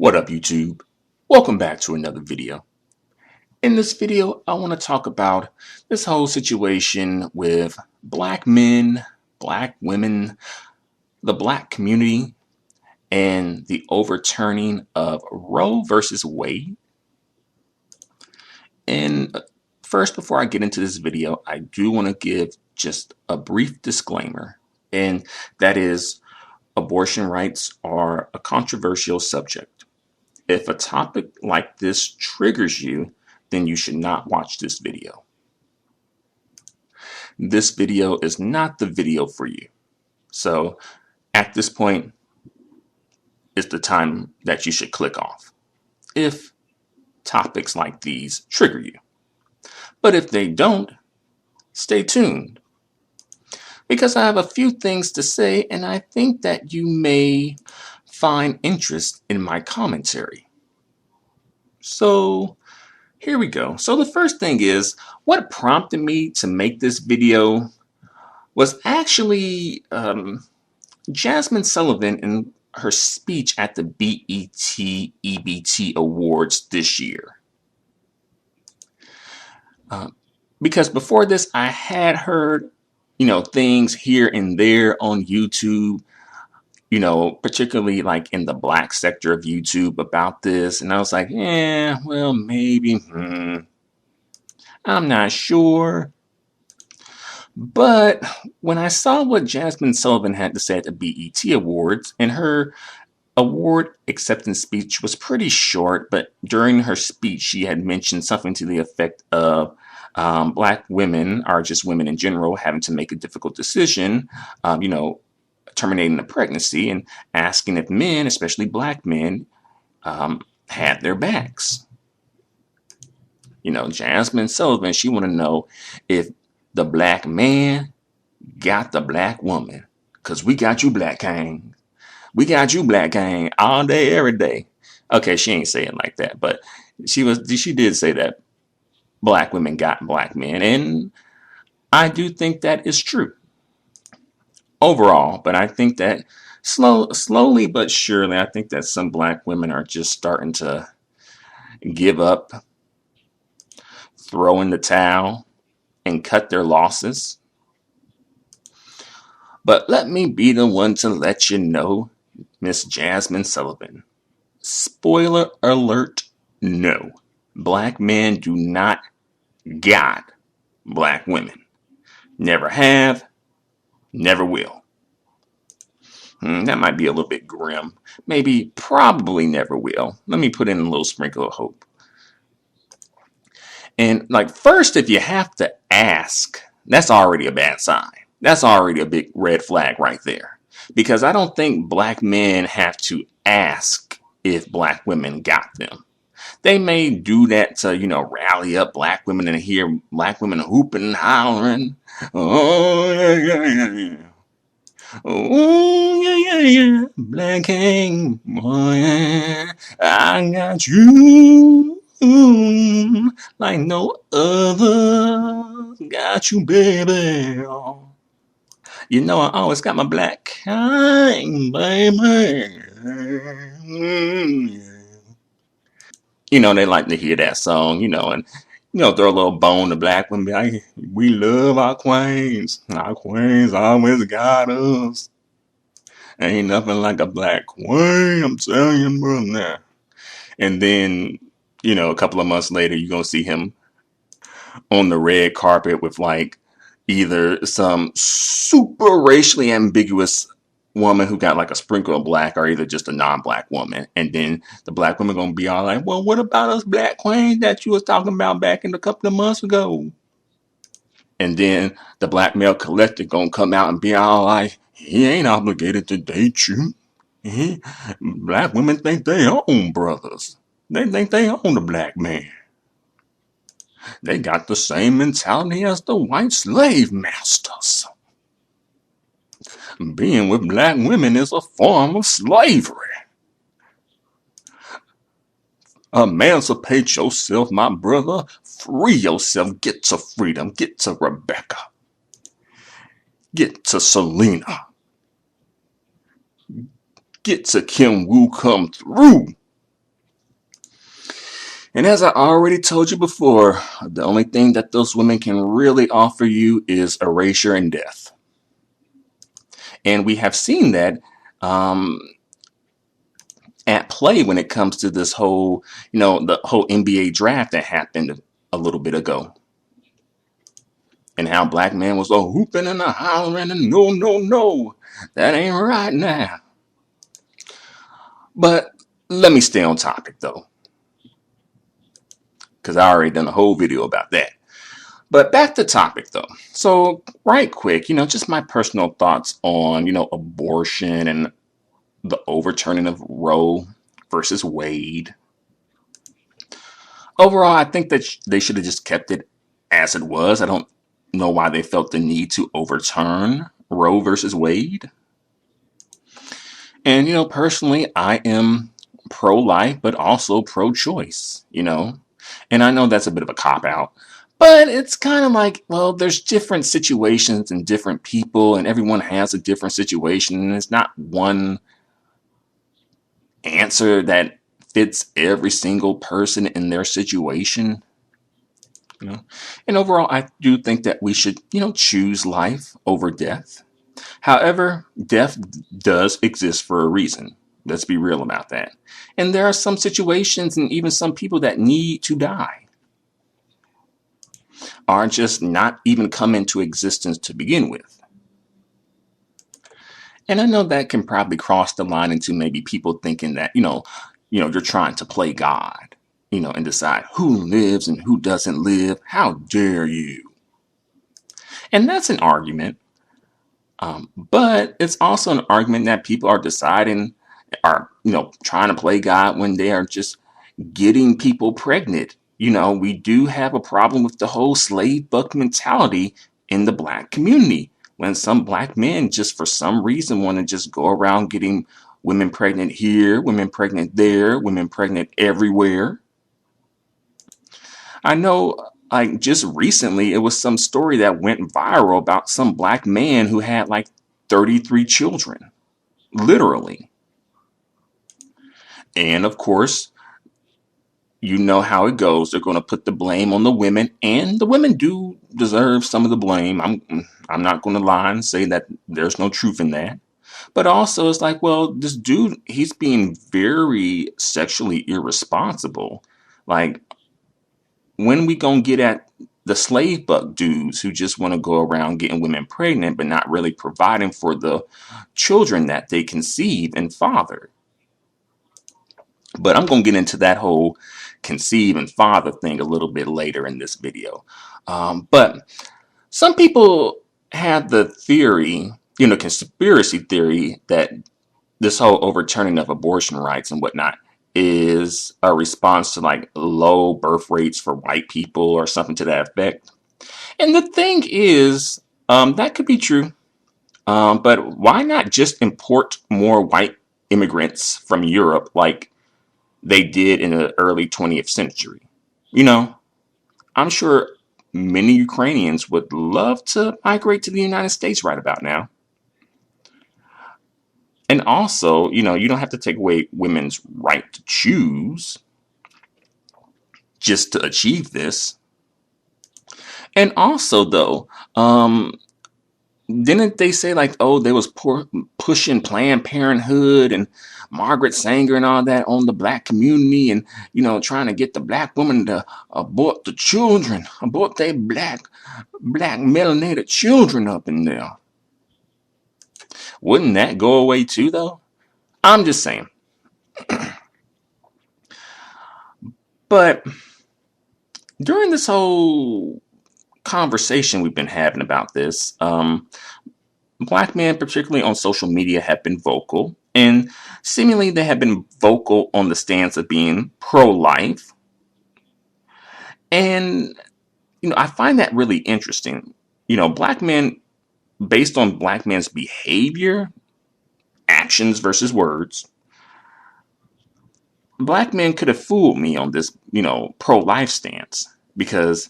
What up, YouTube? Welcome back to another video. In this video, I want to talk about this whole situation with black men, black women, the black community, and the overturning of Roe versus Wade. And first, before I get into this video, I do want to give just a brief disclaimer, and that is abortion rights are a controversial subject. If a topic like this triggers you, then you should not watch this video. This video is not the video for you. So at this point, it's the time that you should click off if topics like these trigger you. But if they don't, stay tuned, because I have a few things to say and I think that you may find interest in my commentary. So here we go. So the first thing is, what prompted me to make this video was actually Jasmine Sullivan in her speech at the EBT Awards this year. Because before this, I had heard, things here and there on YouTube, particularly like in the black sector of YouTube about this. And I was like, yeah, well, maybe, I'm not sure. But when I saw what Jasmine Sullivan had to say at the BET Awards, and her award acceptance speech was pretty short, but during her speech, she had mentioned something to the effect of black women, or just women in general, having to make a difficult decision, terminating a pregnancy, and asking if men, especially black men, had their backs. Jasmine Sullivan, she want to know if the black man got the black woman. Because we got you, black king. We got you, black king, all day, every day. Okay, she ain't saying like that, but she did say that black women got black men, and I do think that is true overall. But I think that slowly but surely, I think that some black women are just starting to give up, throw in the towel, and cut their losses. But let me be the one to let you know, Miss Jasmine Sullivan, spoiler alert, no, black men do not got black women. Never have, never will. That might be a little bit grim. Maybe, probably never will. Let me put in a little sprinkle of hope. And first, if you have to ask, that's already a bad sign. That's already a big red flag right there. Because I don't think black men have to ask if black women got them. They may do that to, rally up black women and hear black women hooping and hollering. Oh, yeah, yeah, yeah. Oh, yeah, yeah, yeah. Black king, oh, yeah. I got you. Like no other. Got you, baby. I always got my black king, baby. They like to hear that song, and throw a little bone to black women. Be like, we love our queens. Our queens always got us. Ain't nothing like a black queen, I'm telling you, brother. And then, a couple of months later, you're going to see him on the red carpet with either some super racially ambiguous woman who got a sprinkle of black, or either just a non-black woman. And then the black woman going to be all like, well, what about us black queens that you was talking about back in a couple of months ago? And then the black male collective going to come out and be all like, he ain't obligated to date you. Black women think they own brothers. They think they own the black man. They got the same mentality as the white slave masters. Being with black women is a form of slavery. Emancipate yourself, my brother. Free yourself. Get to freedom. Get to Rebecca. Get to Selena. Get to Kim Woo, come through. And as I already told you before, the only thing that those women can really offer you is erasure and death. And we have seen that um, at play when it comes to this whole, the whole NBA draft that happened a little bit ago. And how black men was all hooping and a hollering and no, no, no, that ain't right now. But let me stay on topic though, because I already done a whole video about that. But back to topic though. So right quick, just my personal thoughts on, abortion and the overturning of Roe versus Wade. Overall, I think that they should have just kept it as it was. I don't know why they felt the need to overturn Roe versus Wade. And, personally, I am pro-life, but also pro-choice, And I know that's a bit of a cop-out, but it's kind of like, well, there's different situations and different people, and everyone has a different situation, and it's not one answer that fits every single person in their situation. And overall, I do think that we should, choose life over death. However, death does exist for a reason. Let's be real about that. And there are some situations and even some people that need to die are just not even come into existence to begin with. And I know that can probably cross the line into maybe people thinking that, you're trying to play God, and decide who lives and who doesn't live. How dare you? And that's an argument. But it's also an argument that people are deciding, trying to play God when they are just getting people pregnant. We do have a problem with the whole slave buck mentality in the black community. When some black men just for some reason want to just go around getting women pregnant here, women pregnant there, women pregnant everywhere. I know, like, just recently, it was some story that went viral about some black man who had like 33 children, literally. And of course, you know how it goes. They're going to put the blame on the women, and the women do deserve some of the blame. I'm not going to lie and say that there's no truth in that. But also, it's like, well, this dude, he's being very sexually irresponsible. Like, when we gonna get at the slave buck dudes who just want to go around getting women pregnant but not really providing for the children that they conceive and father? But I'm gonna get into that whole conceive and father thing a little bit later in this video. But some people have the theory, conspiracy theory, that this whole overturning of abortion rights and whatnot is a response to like low birth rates for white people or something to that effect. And the thing is, that could be true. But why not just import more white immigrants from Europe like they did in the early 20th century? I'm sure many Ukrainians would love to migrate to the United States right about now. And also, you don't have to take away women's right to choose just to achieve this. And also, though, didn't they say like, oh, they was pushing Planned Parenthood and Margaret Sanger and all that on the black community, and trying to get the black woman to abort the children, abort their black melanated children up in there? Wouldn't that go away too, though? I'm just saying. But during this whole conversation we've been having about this, black men, particularly on social media, have been vocal, and seemingly they have been vocal on the stance of being pro-life. And, I find that really interesting. Black men, based on black men's behavior, actions versus words, black men could have fooled me on this, pro-life stance, because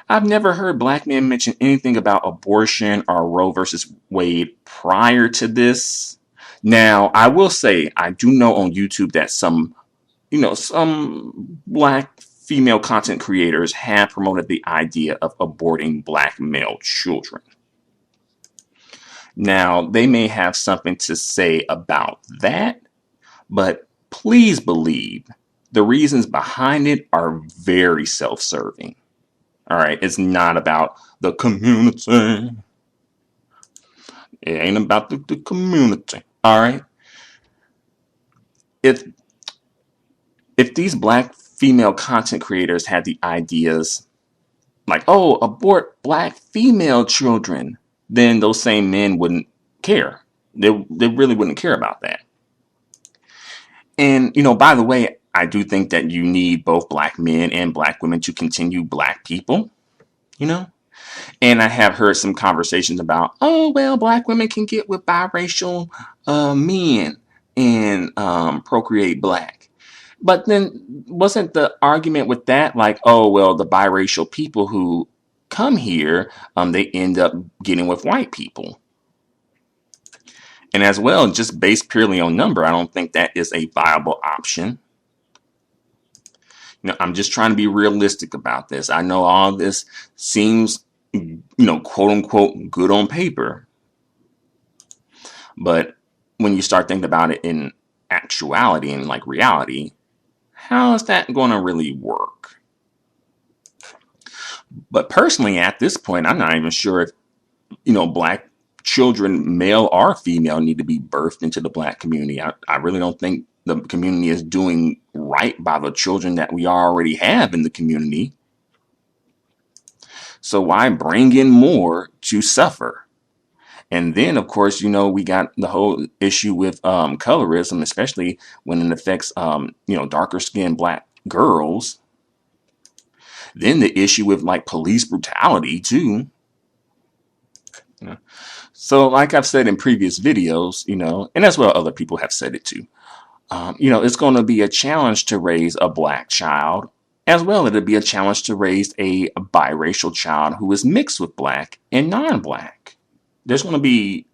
I've never heard black men mention anything about abortion or Roe versus Wade prior to this. Now, I will say, I do know on YouTube that some, some black female content creators have promoted the idea of aborting black male children. Now, they may have something to say about that, but please believe the reasons behind it are very self-serving. All right, it's not about the community. It ain't about the community. All right. If these black female content creators had the ideas like, oh, abort black female children, then those same men wouldn't care. They really wouldn't care about that. And, by the way, I do think that you need both black men and black women to continue black people, And I have heard some conversations about, oh, well, black women can get with biracial men and procreate black. But then wasn't the argument with that like, oh, well, the biracial people who come here, they end up getting with white people? And as well, just based purely on number, I don't think that is a viable option. I'm just trying to be realistic about this. I know all this seems, quote unquote, good on paper. But when you start thinking about it in actuality and like reality, how is that going to really work? But personally, at this point, I'm not even sure if, black children, male or female, need to be birthed into the black community. I really don't think the community is doing right by the children that we already have in the community. So why bring in more to suffer? And then, of course, we got the whole issue with colorism, especially when it affects, darker skinned black girls. Then the issue with like police brutality, too. So like I've said in previous videos, and as well other people have said it too, it's going to be a challenge to raise a black child. As well, it'll be a challenge to raise a biracial child who is mixed with black and non-black. There's going to be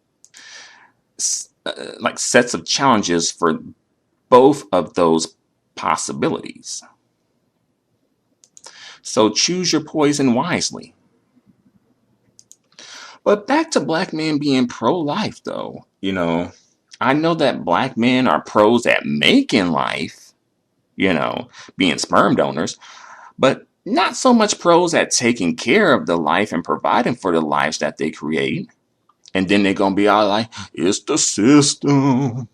like sets of challenges for both of those possibilities. So choose your poison wisely. But back to black men being pro-life, though. I know that black men are pros at making life, being sperm donors, but not so much pros at taking care of the life and providing for the lives that they create. And then they're going to be all like, it's the system.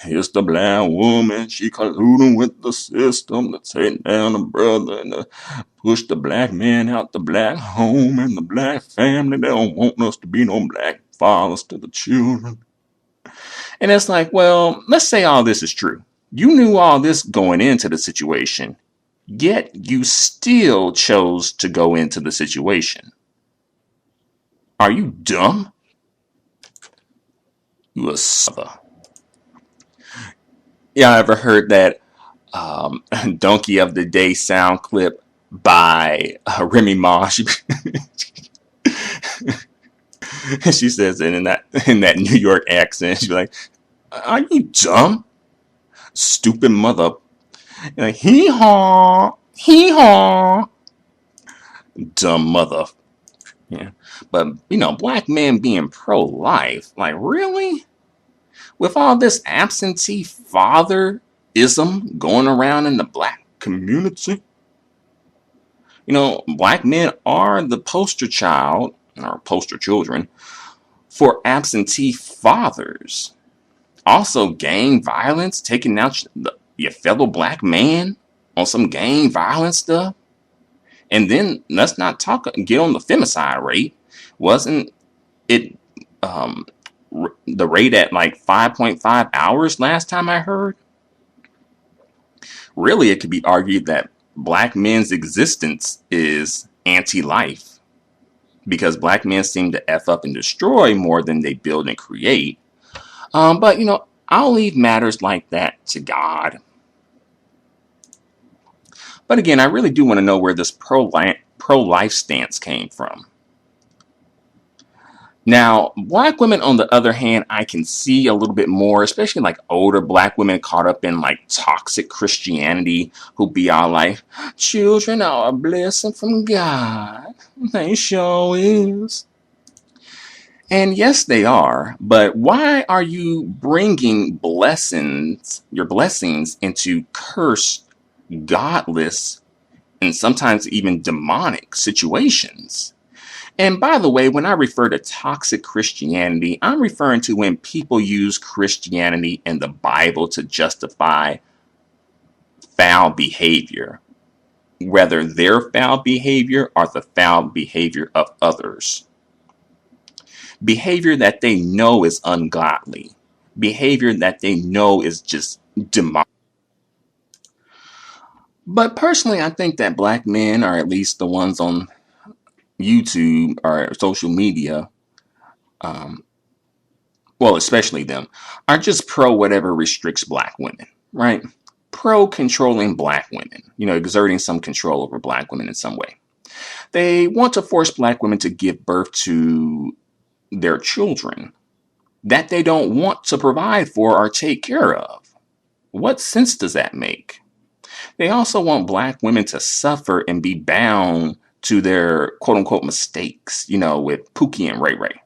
It's the black woman. She colluding with the system to take down the brother and to push the black man out the black home and the black family. They don't want us to be no black fathers to the children. And it's like, well, let's say all this is true. You knew all this going into the situation, yet you still chose to go into the situation. Are you dumb? You a sucker. Yeah, I ever heard that Donkey of the Day sound clip by Remy Ma? She says it in that New York accent. She's like, "Are you dumb, stupid mother?" Like, hee haw, dumb mother. Yeah, but black men being pro-life, like really? With all this absentee fatherism going around in the black community? Black men are the poster child, or poster children, for absentee fathers. Also, gang violence, taking out your fellow black man on some gang violence stuff. And then let's not get on the femicide rate. Wasn't it the rate at like 5.5 hours last time I heard? Really, it could be argued that black men's existence is anti-life, because black men seem to F up and destroy more than they build and create. But I'll leave matters like that to God. But again, I really do want to know where this pro-life stance came from. Now, black women, on the other hand, I can see a little bit more, especially like older black women caught up in like toxic Christianity who be all like, children are a blessing from God. They sure is. And yes, they are. But why are you bringing your blessings into cursed, godless, and sometimes even demonic situations? And by the way, when I refer to toxic Christianity, I'm referring to when people use Christianity and the Bible to justify foul behavior, whether their foul behavior or the foul behavior of others. Behavior that they know is ungodly, behavior that they know is just demonic. But personally, I think that black men, or at least the ones on YouTube or social media, um, well, especially them, are just pro whatever restricts black women, right? Pro controlling black women, exerting some control over black women in some way. They want to force black women to give birth to their children that they don't want to provide for or take care of. What sense does that make? They also want black women to suffer and be bound to their quote unquote mistakes, with Pookie and Ray Ray.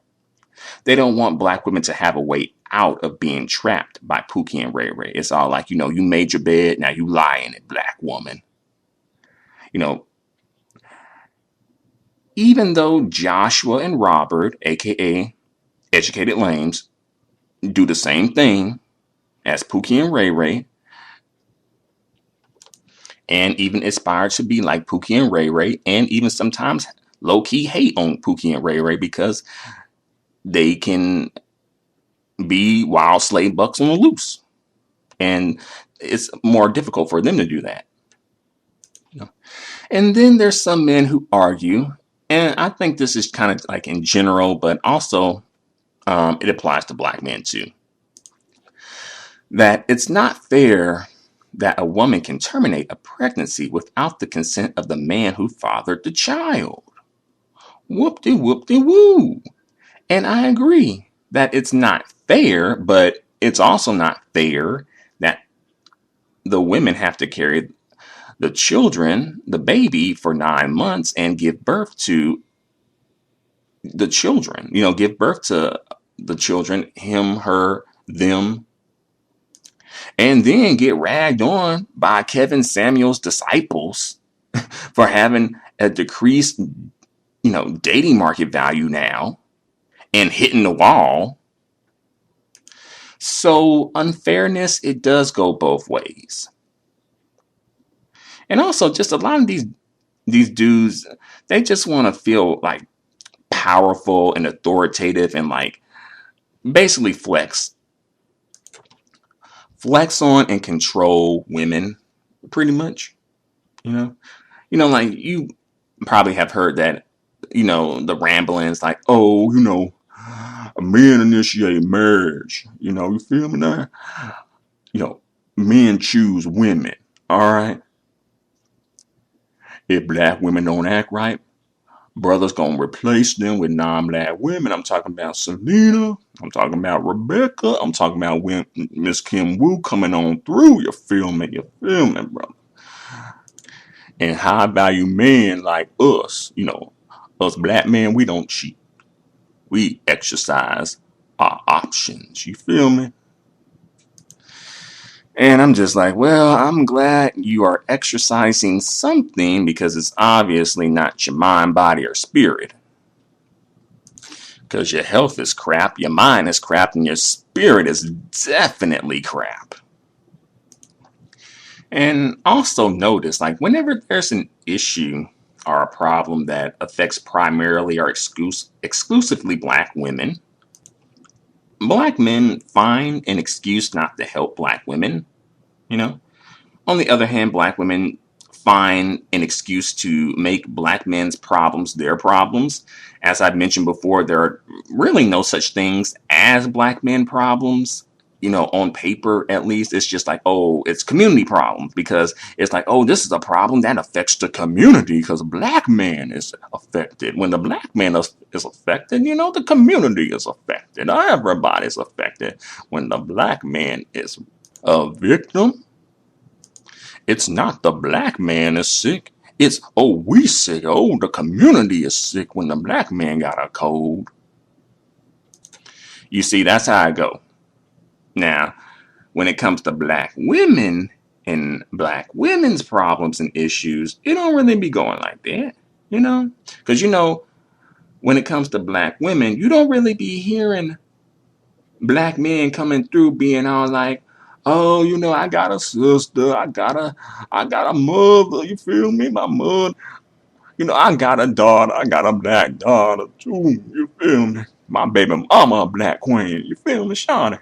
They don't want black women to have a way out of being trapped by Pookie and Ray Ray. It's all like, you made your bed, now you lie in it, black woman. Even though Joshua and Robert, aka Educated Lames, do the same thing as Pookie and Ray Ray, and even aspire to be like Pookie and Ray Ray, and even sometimes low-key hate on Pookie and Ray Ray because they can be wild slave bucks on the loose. And it's more difficult for them to do that. And then there's some men who argue, and I think this is kind of like in general, but also it applies to black men too, that it's not fair that a woman can terminate a pregnancy without the consent of the man who fathered the child. Whoop-de-whoop-de-woo. And I agree that it's not fair, but it's also not fair that the women have to carry the children, the baby, for 9 months and give birth to the children, give birth to the children, him, her, them, and then get ragged on by Kevin Samuel's disciples for having a decreased, dating market value now and hitting the wall. So unfairness, it does go both ways. And also just a lot of these dudes, they just want to feel like powerful and authoritative and like basically flex on and control women pretty much. Like you probably have heard that, the ramblings like, oh, a man initiate marriage, you feel me now? Men choose women, all right? If black women don't act right, brothers gonna replace them with non-black women. I'm talking about Selena. I'm talking about Rebecca. I'm talking about Miss Kim Woo coming on through. You feel me, brother? And high value men like us, us black men, we don't cheat. We exercise our options. You feel me? And I'm just like, well, I'm glad you are exercising something because it's obviously not your mind, body, or spirit. Because your health is crap, your mind is crap, and your spirit is definitely crap. And also notice, like, whenever there's an issue or a problem that affects primarily or exclusively black women, black men find an excuse not to help black women. On the other hand, black women find an excuse to make black men's problems their problems. As I've mentioned before, there are really no such things as black men problems. on paper at least, it's just like, oh, it's community problems, because it's like, oh, this is a problem that affects the community because black man is affected. When the black man is affected, the community is affected. Everybody's affected. When the black man is a victim, it's not the black man is sick. It's, oh, we sick. Oh, the community is sick when the black man got a cold. You see, that's how I go. Now, when it comes to black women and black women's problems and issues, it don't really be going like that, Because, when it comes to black women, you don't really be hearing black men coming through being all like, oh, I got a sister, I got a mother, you feel me? My mother, I got a daughter, I got a black daughter too, you feel me? My baby mama a black queen, you feel me, Shawnee?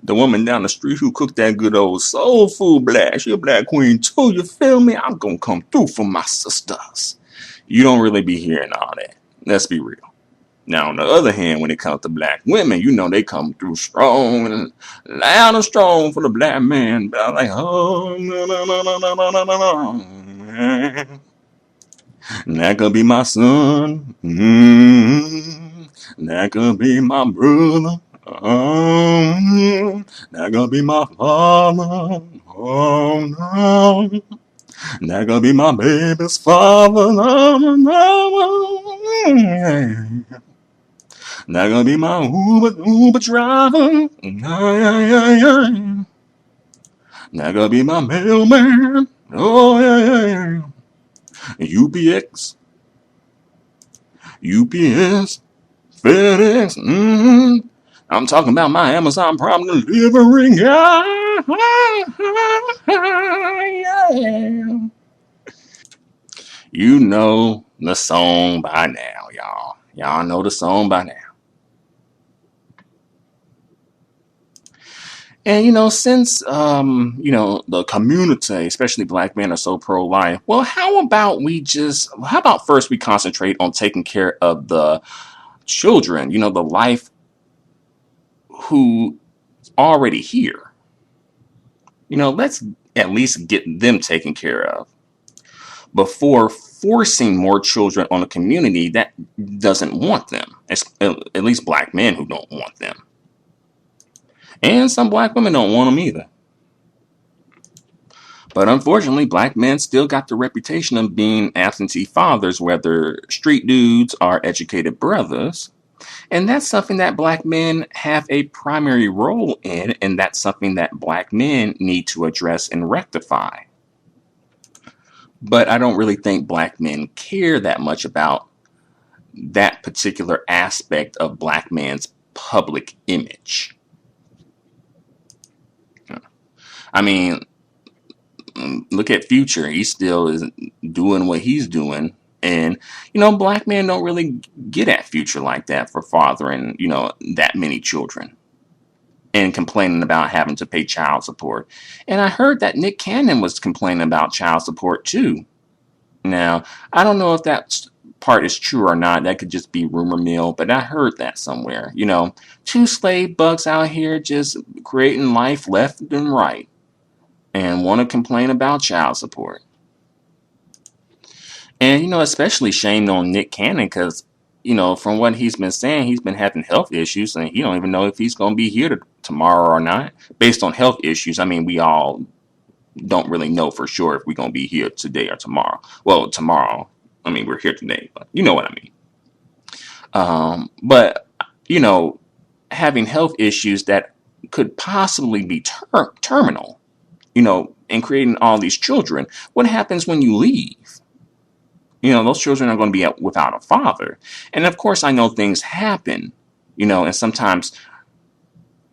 The woman down the street who cooked that good old soul food black, she a black queen too, you feel me? I'm gonna come through for my sisters. You don't really be hearing all that. Let's be real. Now, on the other hand, when it comes to black women, they come through strong and loud and strong for the black man. But I'm like, oh, no, no, no, no, no, no, no, no. That could be my son. That could be my brother. That could be my father. Oh, no. That could be my baby's father. No, no, no. That gonna be my Uber driver. That gonna be my mailman. Oh, yeah. UPS, FedEx. I'm talking about my Amazon Prime delivery guy. Yeah. You know the song by now, y'all. Y'all know the song by now. And since the community, especially black men, are so pro-life, well, how about first we concentrate on taking care of the children, the life who already here. Let's at least get them taken care of before forcing more children on a community that doesn't want them. At least black men who don't want them. And some black women don't want them either. But unfortunately, black men still got the reputation of being absentee fathers, whether street dudes or educated brothers. And that's something that black men have a primary role in, and that's something that black men need to address and rectify. But I don't really think black men care that much about that particular aspect of black man's public image. I mean, look at Future. He still is doing what he's doing. And, black men don't really get at Future like that for fathering, that many children and complaining about having to pay child support. And I heard that Nick Cannon was complaining about child support too. Now, I don't know if that part is true or not. That could just be rumor mill, but I heard that somewhere. Two slave bucks out here just creating life left and right and want to complain about child support. And, especially shame on Nick Cannon because, from what he's been saying, he's been having health issues and he don't even know if he's going to be here tomorrow or not. Based on health issues, I mean, we all don't really know for sure if we're going to be here today or tomorrow. Well, tomorrow, I mean, we're here today, but you know what I mean. But, having health issues that could possibly be terminal, and creating all these children, what happens when you leave? Those children are going to be without a father. And of course, I know things happen, and sometimes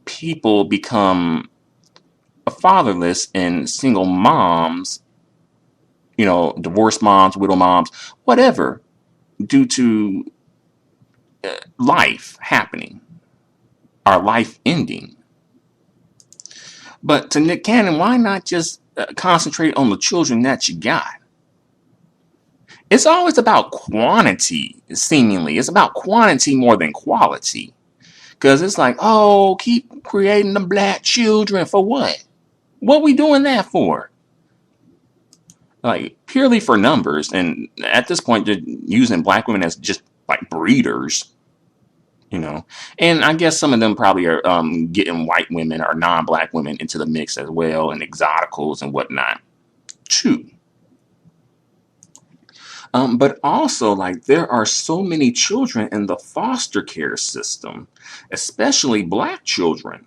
people become fatherless and single moms, divorced moms, widow moms, whatever, due to life happening or life ending. But to Nick Cannon, why not just concentrate on the children that you got? It's always about quantity, seemingly. It's about quantity more than quality. Because it's like, oh, keep creating the black children for what? What we doing that for? Like, purely for numbers. And at this point, they're using black women as just like breeders, you know. And I guess some of them probably are getting white women or non-black women into the mix as well, and exoticals and whatnot too. But also, like, there are so many children in the foster care system, especially black children.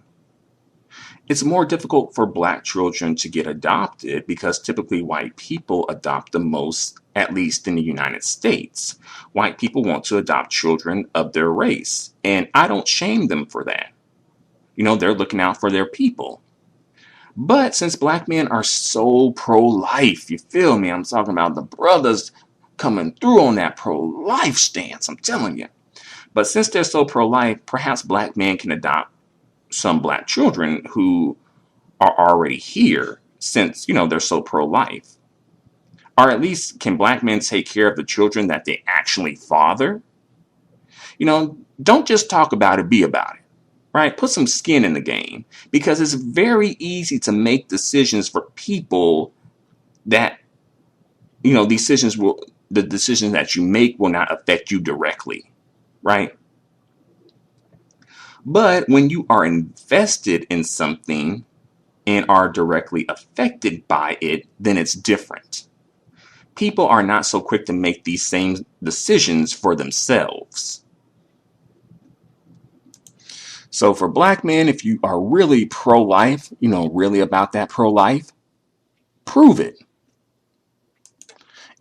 It's more difficult for black children to get adopted because typically white people adopt the most, at least in the United States. White people want to adopt children of their race, and I don't shame them for that. You know, they're looking out for their people. But since black men are so pro-life, you feel me? I'm talking about the brothers coming through on that pro-life stance, I'm telling you. But since they're so pro-life, perhaps black men can adopt some black children who are already here since, you know, they're so pro-life. Or at least can black men take care of the children that they actually father? You know, don't just talk about it, be about it. Right? Put some skin in the game, because it's very easy to make decisions for people that, you know, the decisions that you make will not affect you directly, right? But when you are invested in something and are directly affected by it, then it's different. People are not so quick to make these same decisions for themselves. So for black men, if you are really pro-life, you know, really about that pro-life, prove it.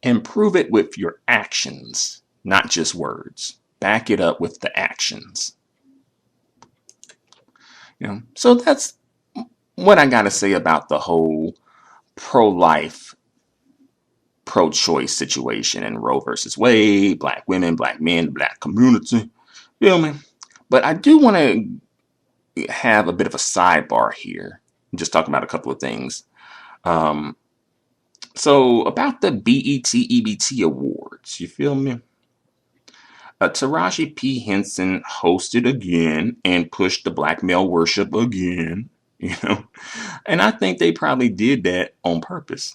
And prove it with your actions, not just words. Back it up with the actions. You know, so that's what I got to say about the whole pro-life, pro-choice situation in Roe versus Wade, black women, black men, black community. Feel me? But I do want to have a bit of a sidebar here. Just talk about a couple of things. So about the BET EBT Awards, you feel me? Taraji P. Henson hosted again and pushed the black male worship again, you know, and I think they probably did that on purpose.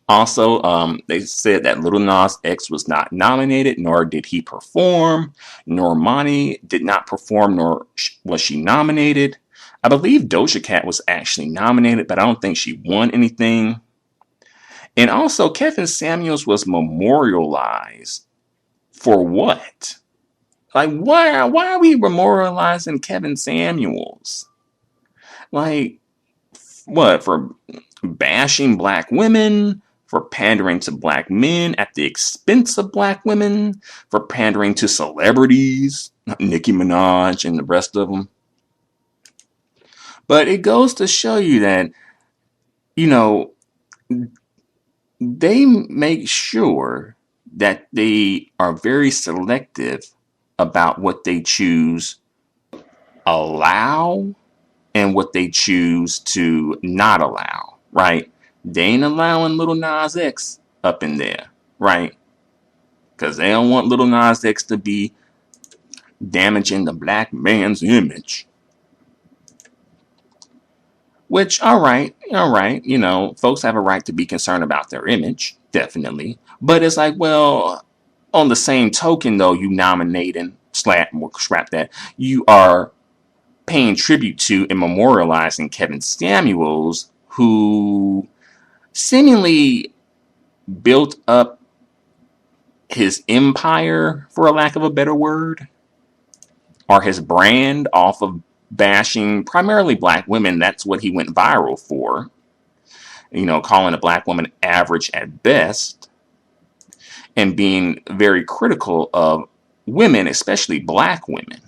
Also, they said that Lil Nas X was not nominated, nor did he perform. Normani did not perform, nor was she nominated. I believe Doja Cat was actually nominated, but I don't think she won anything. And also, Kevin Samuels was memorialized. For what? Like, why are we memorializing Kevin Samuels? Like, what? For bashing black women? For pandering to black men at the expense of black women? For pandering to celebrities? Nicki Minaj and the rest of them? But it goes to show you that, you know, they make sure that they are very selective about what they choose allow and what they choose to not allow, right? They ain't allowing Lil Nas X up in there, right? Because they don't want Lil Nas X to be damaging the black man's image. Which, all right, you know, folks have a right to be concerned about their image, definitely. But it's like, well, on the same token, though, you nominating, scrap that, you are paying tribute to and memorializing Kevin Samuels, who seemingly built up his empire, for a lack of a better word, or his brand off of bashing primarily black women. That's what he went viral for. You know, calling a black woman average at best and being very critical of women, especially black women.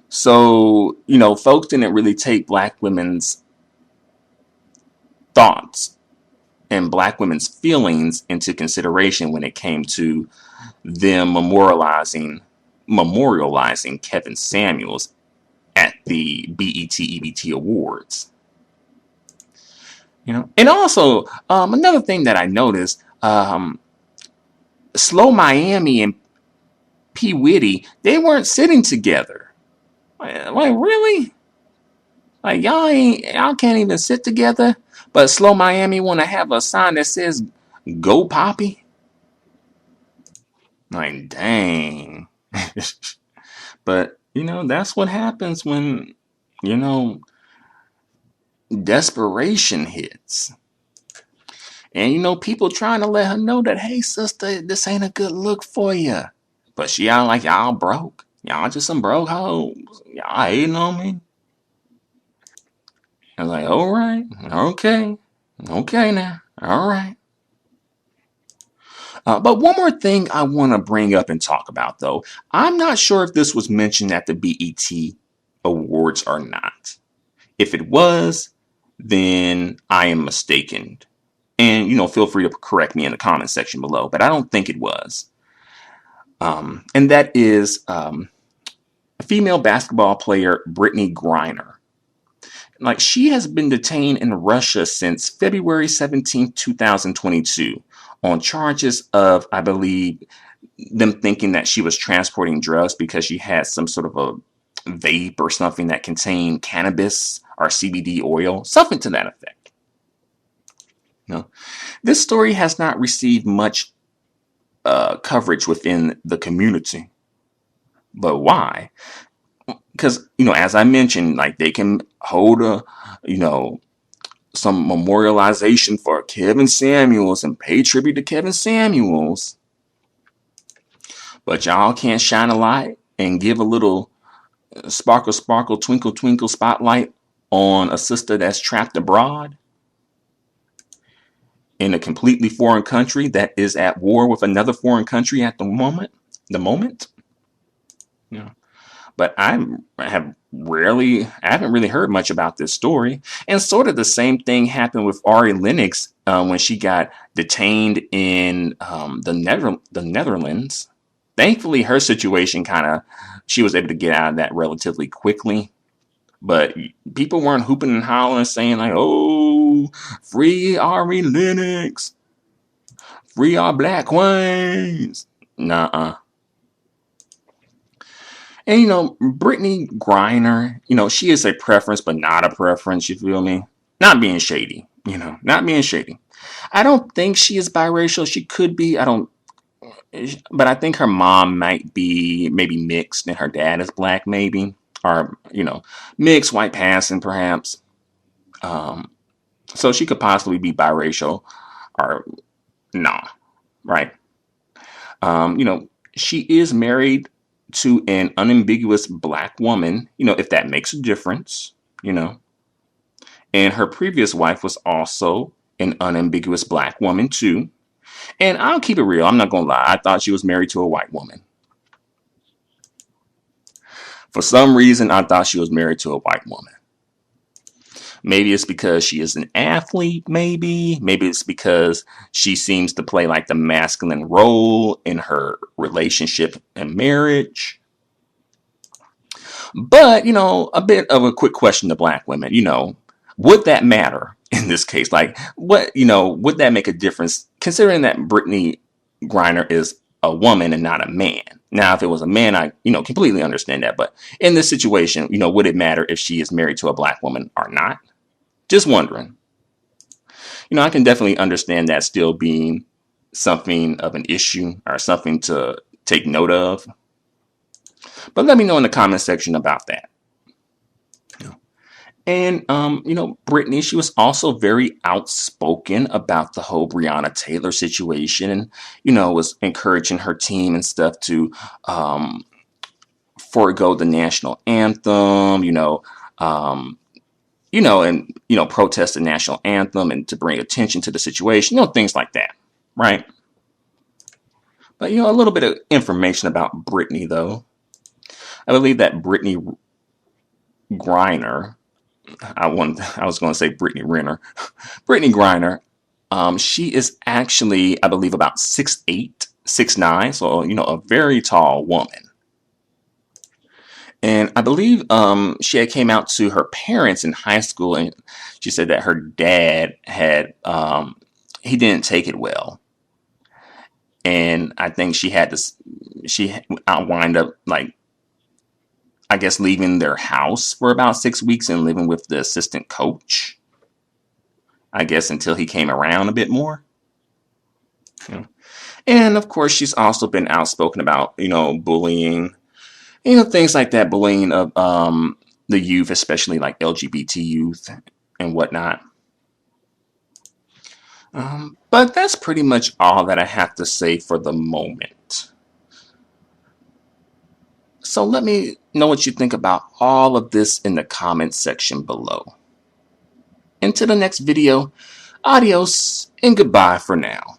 So, you know, folks didn't really take black women's thoughts and black women's feelings into consideration when it came to them memorializing Kevin Samuels at the BET EBT Awards. You know, and also another thing that I noticed, Slow Miami and P. Whitty, they weren't sitting together. Like really? Like y'all can't even sit together. But Slow Miami want to have a sign that says "Go Poppy." Like dang. But that's what happens when you know desperation hits. And people trying to let her know that, hey sister, this ain't a good look for you. But she out like y'all broke. Y'all just some broke hoes. Y'all hating on me. I was like, all right, okay, okay now, all right. But one more thing I want to bring up and talk about, though. I'm not sure if this was mentioned at the BET Awards or not. If it was, then I am mistaken. And, feel free to correct me in the comment section below, but I don't think it was. And that is female basketball player Brittney Griner. Like, she has been detained in Russia since February 17th, 2022 on charges of, I believe, them thinking that she was transporting drugs because she had some sort of a vape or something that contained cannabis or CBD oil, something to that effect. This story has not received much coverage within the community. But why? Because, as I mentioned, like they can hold some memorialization for Kevin Samuels and pay tribute to Kevin Samuels. But y'all can't shine a light and give a little sparkle, sparkle, twinkle, twinkle spotlight on a sister that's trapped abroad in a completely foreign country that is at war with another foreign country at the moment. Yeah. But I haven't really heard much about this story. And sort of the same thing happened with Ari Lennox when she got detained in the Netherlands. Thankfully, her situation she was able to get out of that relatively quickly. But people weren't hooping and hollering saying like, oh, free Ari Lennox, free our black queens. Nuh-uh. And Brittney Griner, she is a preference, but not a preference, you feel me? Not being shady, not being shady. I don't think she is biracial. She could be. But I think her mom might be maybe mixed and her dad is black, maybe. Or, mixed, white passing, perhaps. So she could possibly be biracial or nah, right? She is married to an unambiguous black woman, if that makes a difference, And her previous wife was also an unambiguous black woman, too. And I'll keep it real. I'm not going to lie. I thought she was married to a white woman. For some reason, I thought she was married to a white woman. Maybe it's because she is an athlete, maybe. Maybe it's because she seems to play like the masculine role in her relationship and marriage. But, a bit of a quick question to black women, would that matter in this case? Like, would that make a difference considering that Brittney Griner is a woman and not a man? Now, if it was a man, I, completely understand that. But in this situation, would it matter if she is married to a black woman or not? Just wondering. I can definitely understand that still being something of an issue or something to take note of. But let me know in the comment section about that. And, Brittney, she was also very outspoken about the whole Breonna Taylor situation and, was encouraging her team and stuff to forego the national anthem, protest the national anthem and to bring attention to the situation, things like that, right? But, a little bit of information about Brittney, though. I believe that Brittney Griner, I was going to say Brittney Renner. Brittney Griner, she is actually, I believe, about 6'8", 6'9", so, a very tall woman. And I believe she had came out to her parents in high school, and she said that her dad had, he didn't take it well. and I think she had to. She wind up like, I guess, leaving their house for about 6 weeks and living with the assistant coach. I guess until he came around a bit more. You know. And of course, she's also been outspoken about, bullying, things like that, bullying of the youth, especially like LGBT youth and whatnot. But that's pretty much all that I have to say for the moment. So let me know what you think about all of this in the comments section below. Until the next video, adios and goodbye for now.